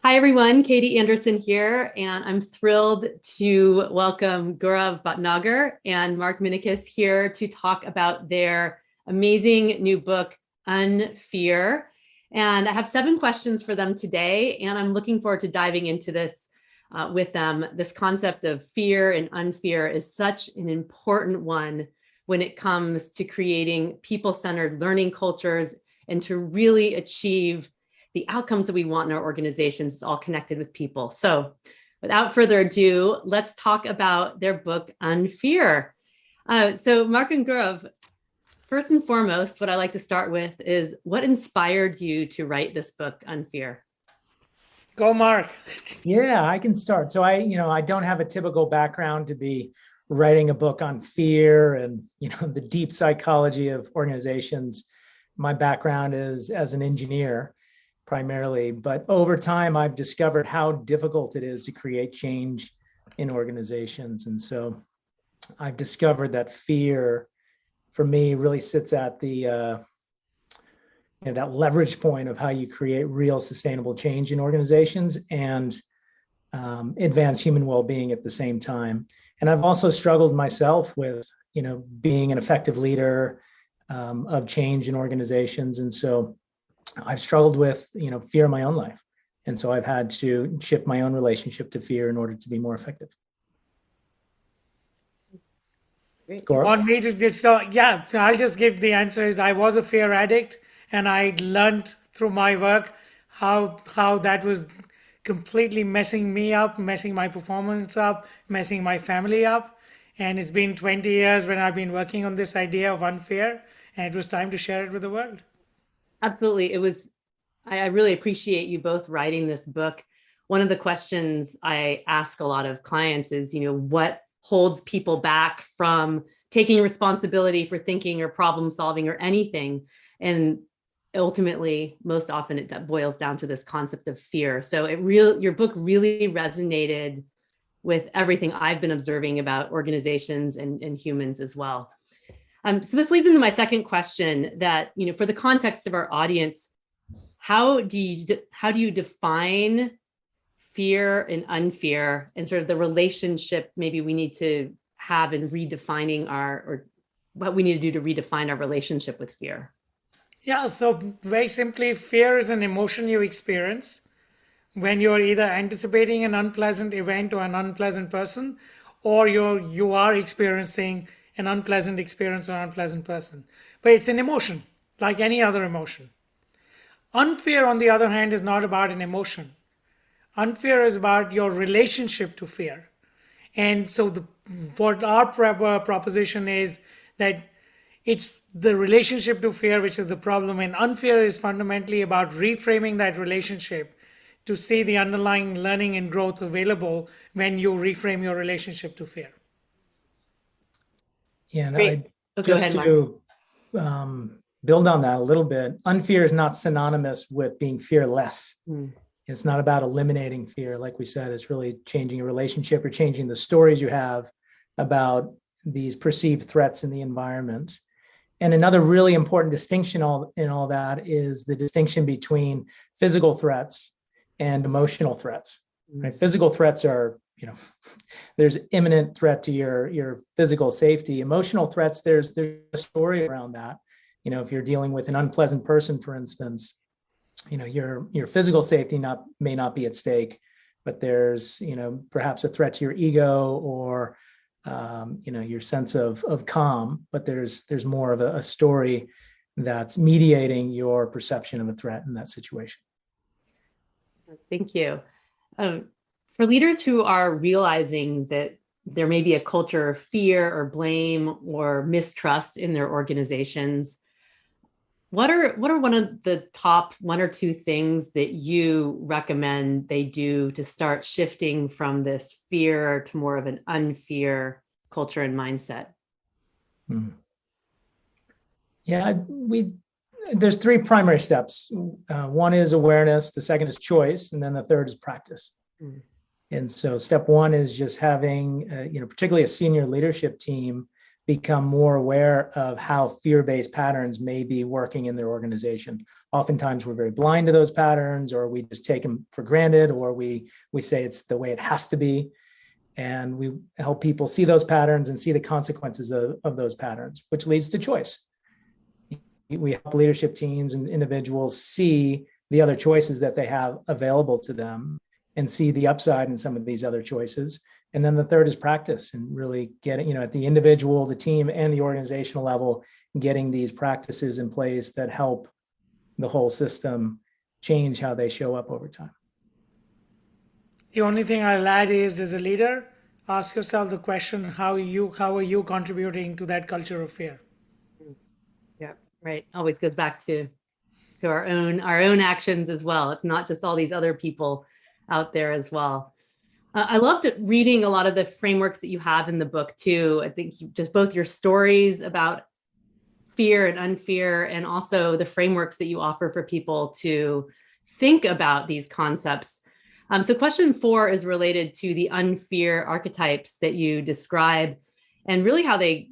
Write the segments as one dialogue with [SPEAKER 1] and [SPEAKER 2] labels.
[SPEAKER 1] Hi, everyone. Katie Anderson here, and I'm thrilled to welcome Gaurav Bhatnagar and Mark Minukas here to talk about their amazing new book, Unfear. And I have 7 questions for them today, and I'm looking forward to diving into this with them. This concept of fear and unfear is such an important one when it comes to creating people-centered learning cultures and to really achieve the outcomes that we want in our organizations. Is all connected with people. So without further ado, let's talk about their book, Unfear. So Mark and Gaurav, first and foremost, what I like to start with is what inspired you to write this book, Unfear?
[SPEAKER 2] Go, Mark.
[SPEAKER 3] Yeah, I can start. So I don't have a typical background to be writing a book on fear and, the deep psychology of organizations. My background is as an engineer primarily, but over time I've discovered how difficult it is to create change in organizations. And so I've discovered that fear for me really sits at the that leverage point of how you create real sustainable change in organizations and advance human well-being at the same time. And I've also struggled myself with, being an effective leader of change in organizations. And so I've struggled with, fear in my own life. And so I've had to shift my own relationship to fear in order to be more effective.
[SPEAKER 2] Want me to just, yeah, I'll just give the answer is I was a fear addict and I learned through my work how that was completely messing me up, messing my performance up, messing my family up. And it's been 20 years when I've been working on this idea of unfear, and it was time to share it with the world.
[SPEAKER 1] Absolutely. I really appreciate you both writing this book. One of the questions I ask a lot of clients is, what holds people back from taking responsibility for thinking or problem solving or anything? And ultimately, most often it boils down to this concept of fear. So your book really resonated with everything I've been observing about organizations and humans as well. So this leads into my second question that, for the context of our audience, how do you define fear and unfear and sort of the relationship maybe we need to have in redefining or what we need to do to redefine our relationship with fear?
[SPEAKER 2] Yeah, so very simply, fear is an emotion you experience when you're either anticipating an unpleasant event or an unpleasant person, or you are experiencing an unpleasant experience or unpleasant person. But it's an emotion, like any other emotion. Unfear, on the other hand, is not about an emotion. Unfear is about your relationship to fear. And so what our proposition is that it's the relationship to fear which is the problem, and unfear is fundamentally about reframing that relationship to see the underlying learning and growth available when you reframe your relationship to fear.
[SPEAKER 3] Yeah, and
[SPEAKER 1] Great. Go ahead, Mark.
[SPEAKER 3] to build on that a little bit, unfear is not synonymous with being fearless. It's not about eliminating fear. Like we said, it's really changing your relationship or changing the stories you have about these perceived threats in the environment. And another really important distinction in all that is the distinction between physical threats and emotional threats. Right? Physical threats are, there's imminent threat to your physical safety. Emotional threats, there's a story around that. If you're dealing with an unpleasant person, for instance, your physical safety may not be at stake, but there's, perhaps a threat to your ego or, your sense of calm, but there's more of a story that's mediating your perception of a threat in that situation.
[SPEAKER 1] Thank you. For leaders who are realizing that there may be a culture of fear or blame or mistrust in their organizations, what are one of the top 1 or 2 things that you recommend they do to start shifting from this fear to more of an unfear culture and mindset?
[SPEAKER 3] Yeah, there's 3 primary steps. One is awareness, the second is choice, and then the third is practice. And so step 1 is just having, particularly a senior leadership team become more aware of how fear-based patterns may be working in their organization. Oftentimes we're very blind to those patterns, or we just take them for granted, or we say it's the way it has to be. And we help people see those patterns and see the consequences of those patterns, which leads to choice. We help leadership teams and individuals see the other choices that they have available to them and see the upside in some of these other choices. And then the third is practice, and really getting, at the individual, the team, and the organizational level, getting these practices in place that help the whole system change how they show up over time.
[SPEAKER 2] The only thing I'll add is, as a leader, ask yourself the question, how are you contributing to that culture of fear?
[SPEAKER 1] Yeah, right. Always goes back to our own actions as well. It's not just all these other people out there as well. I loved reading a lot of the frameworks that you have in the book too. I think just both your stories about fear and unfear, and also the frameworks that you offer for people to think about these concepts. So question 4 is related to the unfear archetypes that you describe, and really how they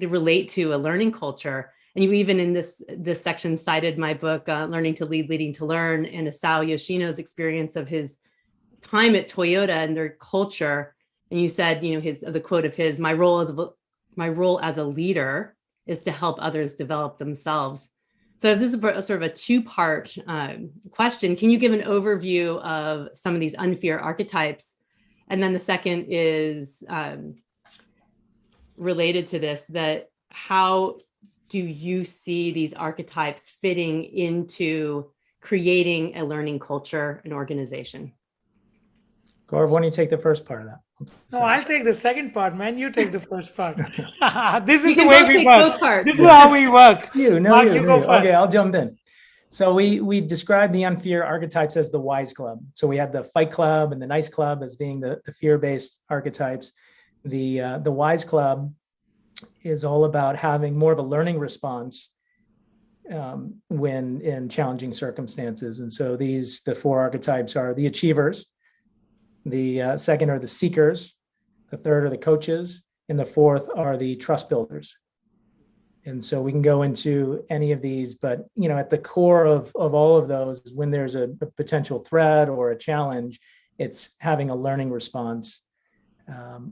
[SPEAKER 1] relate to a learning culture. And you even in this section cited my book, Learning to Lead, Leading to Learn, and Asao Yoshino's experience of his time at Toyota and their culture. And you said, the quote of his, my role as a leader is to help others develop themselves. So this is sort of a 2-part question. Can you give an overview of some of these unfear archetypes? And then the second is related to this, that how do you see these archetypes fitting into creating a learning culture and organization?
[SPEAKER 3] Gaurav, why don't you take the first part of that?
[SPEAKER 2] No, I'll take the second part, man. You take the first part. This is
[SPEAKER 1] You
[SPEAKER 2] the
[SPEAKER 1] can
[SPEAKER 2] way
[SPEAKER 1] both
[SPEAKER 2] we
[SPEAKER 1] take
[SPEAKER 2] work.
[SPEAKER 1] both parts.
[SPEAKER 2] This is how we work.
[SPEAKER 3] Mark, you
[SPEAKER 2] go first.
[SPEAKER 3] Okay, I'll jump in. So we describe the unfear archetypes as the wise club. So we have the fight club and the nice club as being the fear-based archetypes. The wise club is all about having more of a learning response when in challenging circumstances. And so the 4 archetypes are the achievers, the second are the seekers, the third are the coaches, and the fourth are the trust builders. And so we can go into any of these, but at the core of all of those is when there's a potential threat or a challenge, it's having a learning response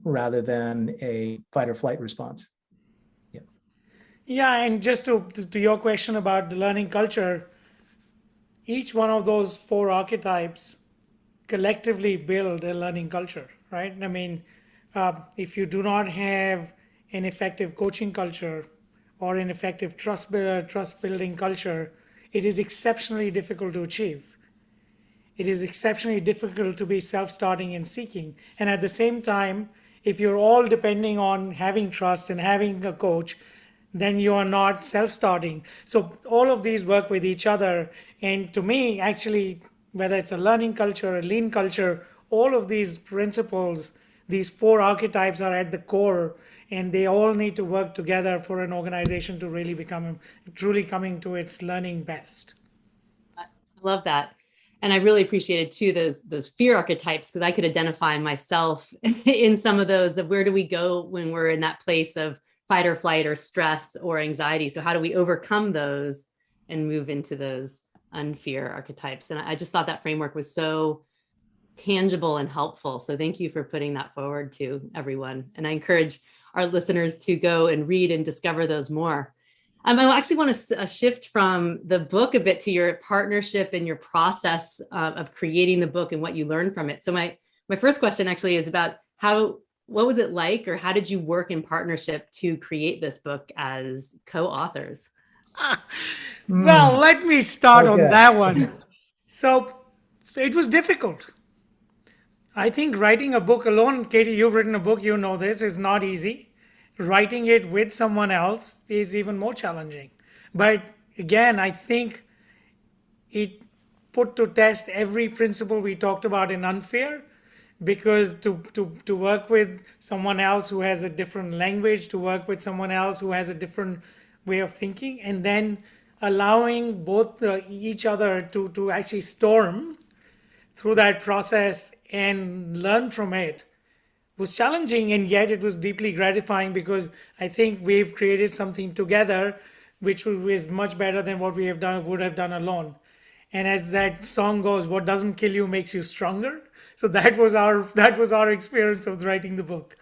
[SPEAKER 3] rather than a fight or flight response.
[SPEAKER 2] Yeah, and just to your question about the learning culture, each one of those 4 archetypes collectively build a learning culture, right? I mean, if you do not have an effective coaching culture or an effective trust building culture, it is exceptionally difficult to achieve. It is exceptionally difficult to be self-starting and seeking. And at the same time, if you're all depending on having trust and having a coach, then you are not self-starting. So all of these work with each other. And to me, actually, whether it's a learning culture, a lean culture, all of these principles, these 4 archetypes are at the core, and they all need to work together for an organization to really become truly coming to its learning best.
[SPEAKER 1] I love that. And I really appreciated too those fear archetypes, because I could identify myself in some of those of where do we go when we're in that place of fight or flight or stress or anxiety. So how do we overcome those and move into those unfear archetypes? And I just thought that framework was so tangible and helpful. So thank you for putting that forward to everyone. And I encourage our listeners to go and read and discover those more. I actually want to shift from the book a bit to your partnership and your process of creating the book and what you learned from it. So my first question actually is about what was it like, or how did you work in partnership to create this book as co-authors?
[SPEAKER 2] Well, let me start on that one. So it was difficult. I think writing a book alone, Katie, you've written a book, you know this, is not easy. Writing it with someone else is even more challenging. But again, I think it put to test every principle we talked about in Unfair, because to work with someone else who has a different language, to work with someone else who has a different way of thinking, and then allowing both each other to actually storm through that process and learn from it was challenging, and yet it was deeply gratifying because I think we've created something together which is much better than what we would have done alone. And as that song goes, what doesn't kill you makes you stronger. So that was our experience of writing the book.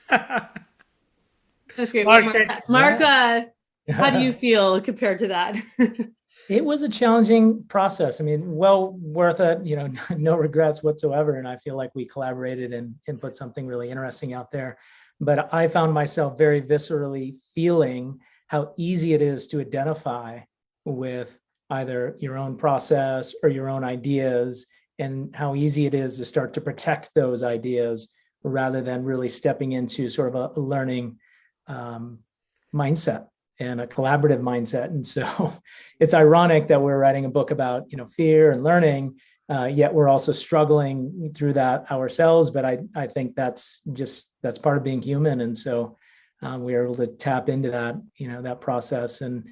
[SPEAKER 1] That's great.
[SPEAKER 2] Mark,
[SPEAKER 1] Mark, how do you feel compared to that?
[SPEAKER 3] It was a challenging process. I mean, well worth it, no regrets whatsoever. And I feel like we collaborated and put something really interesting out there. But I found myself very viscerally feeling how easy it is to identify with either your own process or your own ideas, and how easy it is to start to protect those ideas rather than really stepping into sort of a learning mindset and a collaborative mindset. And so it's ironic that we're writing a book about, fear and learning, yet we're also struggling through that ourselves. But I think that's part of being human. And so we are able to tap into that, that process and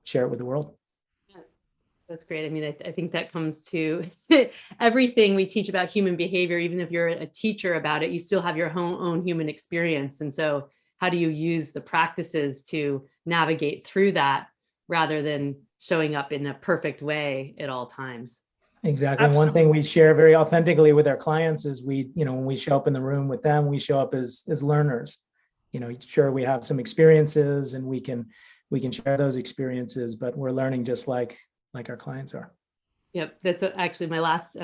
[SPEAKER 3] share it with the world.
[SPEAKER 1] That's great. I mean, I think that comes to everything we teach about human behavior. Even if you're a teacher about it, you still have your own human experience. And so how do you use the practices to navigate through that rather than showing up in a perfect way at all times?
[SPEAKER 3] Exactly. One thing we share very authentically with our clients is when we show up in the room with them, we show up as learners. Sure, we have some experiences and we can share those experiences, but we're learning just like our clients are.
[SPEAKER 1] Yep. That's actually my last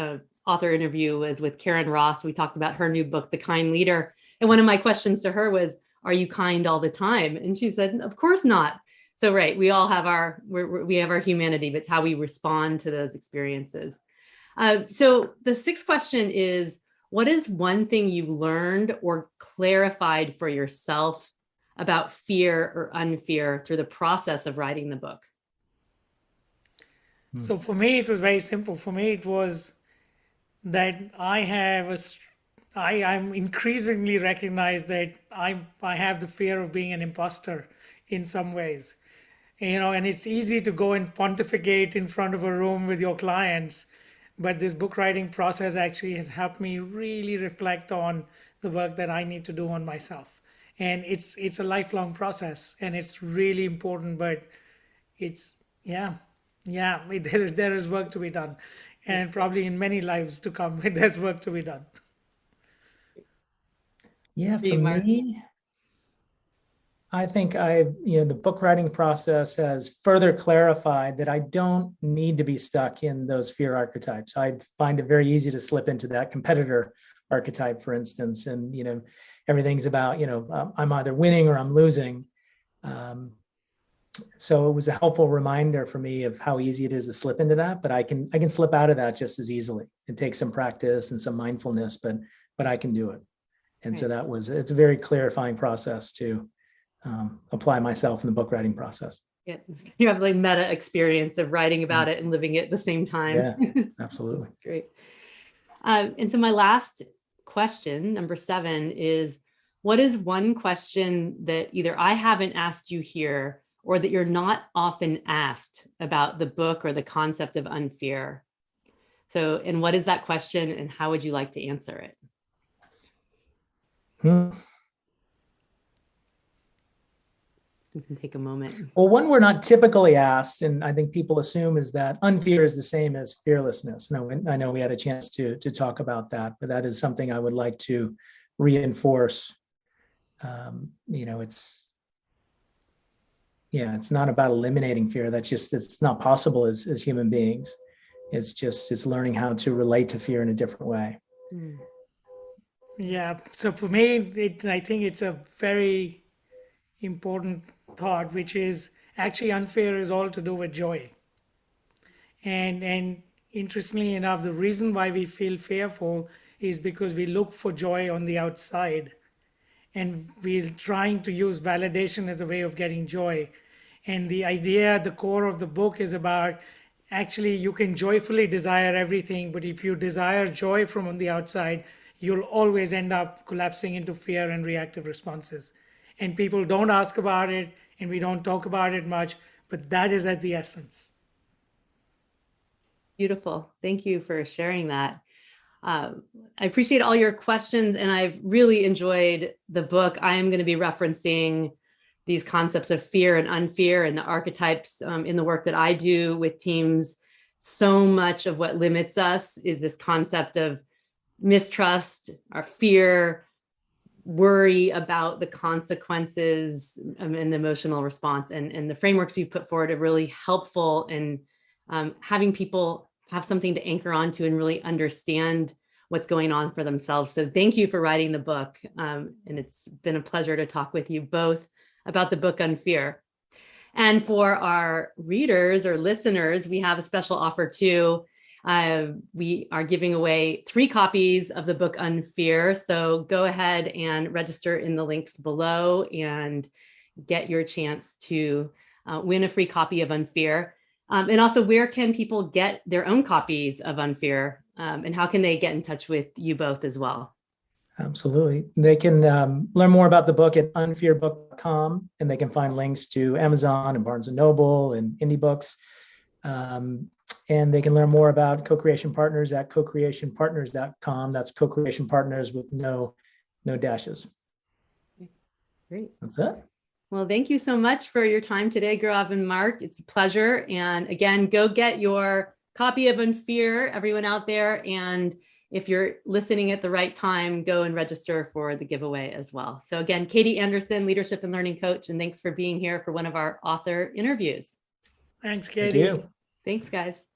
[SPEAKER 1] author interview was with Karen Ross. We talked about her new book, The Kind Leader. And one of my questions to her was, are you kind all the time? And she said, of course not. So, right. We all have we have our humanity, but it's how we respond to those experiences. So the sixth question is, what is one thing you learned or clarified for yourself about fear or unfear through the process of writing the book?
[SPEAKER 2] So for me, it was very simple. For me, it was that I'm increasingly recognize that I have the fear of being an imposter in some ways, and it's easy to go and pontificate in front of a room with your clients, but this book writing process actually has helped me really reflect on the work that I need to do on myself. And it's a lifelong process, and it's really important, but it's, there is work to be done, and probably in many lives to come, there's work to be done.
[SPEAKER 3] Yeah, for me, I think the book writing process has further clarified that I don't need to be stuck in those fear archetypes. I find it very easy to slip into that competitor archetype, for instance, and everything's about I'm either winning or I'm losing. So it was a helpful reminder for me of how easy it is to slip into that, but I can slip out of that just as easily. It takes some practice and some mindfulness, but I can do it. And so it's a very clarifying process to apply myself in the book writing process.
[SPEAKER 1] Yeah, you have like meta experience of writing about it and living it at the same time.
[SPEAKER 3] Yeah, absolutely.
[SPEAKER 1] Great. And so my last question, number 7, is what is one question that either I haven't asked you here or that you're not often asked about the book or the concept of Unfear? So, and what is that question and how would you like to answer it? You can take a moment.
[SPEAKER 3] Well, one we're not typically asked, and I think people assume, is that unfear is the same as fearlessness. Now, I know we had a chance to talk about that, but that is something I would like to reinforce. It's not about eliminating fear. It's not possible as human beings. It's learning how to relate to fear in a different way.
[SPEAKER 2] Yeah. So for me, I think it's a very important thought, which is actually unfear is all to do with joy. And interestingly enough, the reason why we feel fearful is because we look for joy on the outside. And we're trying to use validation as a way of getting joy. And the idea at the core of the book is about actually you can joyfully desire everything, but if you desire joy from on the outside, you'll always end up collapsing into fear and reactive responses. And people don't ask about it, and we don't talk about it much, but that is at the essence.
[SPEAKER 1] Beautiful. Thank you for sharing that. I appreciate all your questions, and I've really enjoyed the book. I am going to be referencing these concepts of fear and unfear and the archetypes in the work that I do with teams. So much of what limits us is this concept of mistrust, our fear, worry about the consequences, and the emotional response. And the frameworks you've put forward are really helpful in having people have something to anchor onto and really understand what's going on for themselves. So thank you for writing the book. And it's been a pleasure to talk with you both about the book Unfear. And for our readers or listeners, we have a special offer too. We are giving away 3 copies of the book Unfear. So go ahead and register in the links below and get your chance to win a free copy of Unfear. And also, where can people get their own copies of Unfear? And how can they get in touch with you both as well?
[SPEAKER 3] Absolutely. They can learn more about the book at unfearbook.com, and they can find links to Amazon and Barnes & Noble and indie books. And they can learn more about co-creation partners at co-creationpartners.com. That's co-creation partners with no dashes.
[SPEAKER 1] Great.
[SPEAKER 3] That's it.
[SPEAKER 1] Well, thank you so much for your time today, Gaurav and Mark. It's a pleasure. And again, go get your copy of Unfear, everyone out there. And if you're listening at the right time, go and register for the giveaway as well. So again, Katie Anderson, Leadership and Learning Coach, and thanks for being here for one of our author interviews.
[SPEAKER 2] Thanks, Katie.
[SPEAKER 3] Thank you.
[SPEAKER 1] Thanks, guys.